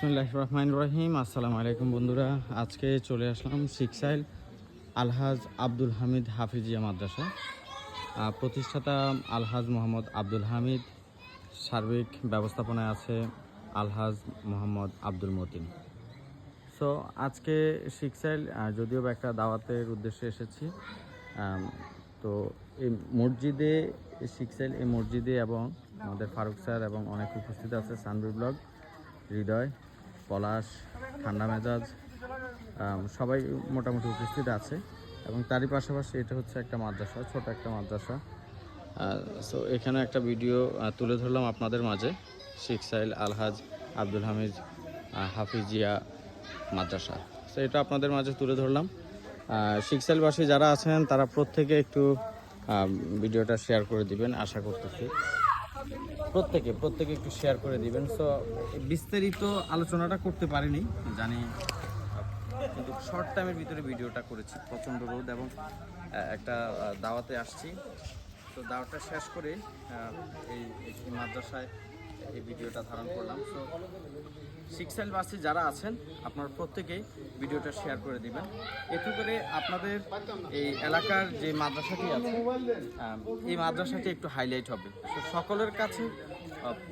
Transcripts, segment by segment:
বিসমিল্লাহির রহমানির রহিম। আসসালামু আলাইকুম বন্ধুরা, আজকে চলে আসলাম শিকসাইল আলহাজ আব্দুল হামিদ হাফিজিয়া মাদ্রাসা। প্রতিষ্ঠাতা আলহাজ মোহাম্মদ আব্দুল হামিদ, সার্বিক ব্যবস্থাপনায় আছে আলহাজ মোহাম্মদ আব্দুল মতিন। সো আজকে শিকসাইল যদিও বা একটা দাওয়াতের উদ্দেশ্যে এসেছি, তো এই মসজিদে শিকসাইল এই মসজিদে এবং আমাদের ফারুক স্যার এবং অনেক উপস্থিত আছে, সানবি ব্লগ, হৃদয়, পলাশ, ঠান্ডা মেজাজ, সবাই মোটামুটি উপস্থিত আছে। এবং তারই পাশাপাশি এটা হচ্ছে একটা মাদ্রাসা, ছোট একটা মাদ্রাসা। সো এখানে একটা ভিডিও তুলে ধরলাম আপনাদের মাঝে, শিকসাইল আলহাজ আব্দুল হামিদ হাফিজিয়া মাদ্রাসা। সো এটা আপনাদের মাঝে তুলে ধরলাম। শিকসাইলবাসী যারা আছেন তারা প্রত্যেকে একটু ভিডিওটা শেয়ার করে দিবেন আশা করতেছি। প্রত্যেকে একটু শেয়ার করে দিবেন। সো বিস্তারিত আলোচনাটা করতে পারিনি জানি, কিন্তু শর্ট টাইমের ভিতরে ভিডিওটা করেছি। প্রচণ্ড রোদ এবং একটা দাওয়াতে আসছি, তো দাওয়াতটা শেষ করে এই মাদ্রাসায় এই ভিডিওটা ধারণ করলাম। সো শিকসাইলবাসী যারা আছেন আপনারা প্রত্যেকেই ভিডিওটা শেয়ার করে দিবেন, এতে করে আপনাদের এই এলাকার যে মাদ্রাসাটি আছে এই মাদ্রাসাটি একটু হাইলাইট হবে। সকলের কাছে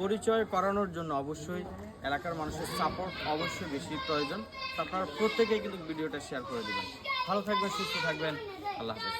পরিচয় করানোর জন্য অবশ্যই এলাকার মানুষের সাপোর্ট অবশ্যই বেশি প্রয়োজন। আপনারা প্রত্যেকেই কিন্তু ভিডিওটা শেয়ার করে দিবেন। ভালো থাকবেন, সুস্থ থাকবেন, আল্লাহ হাফেজ।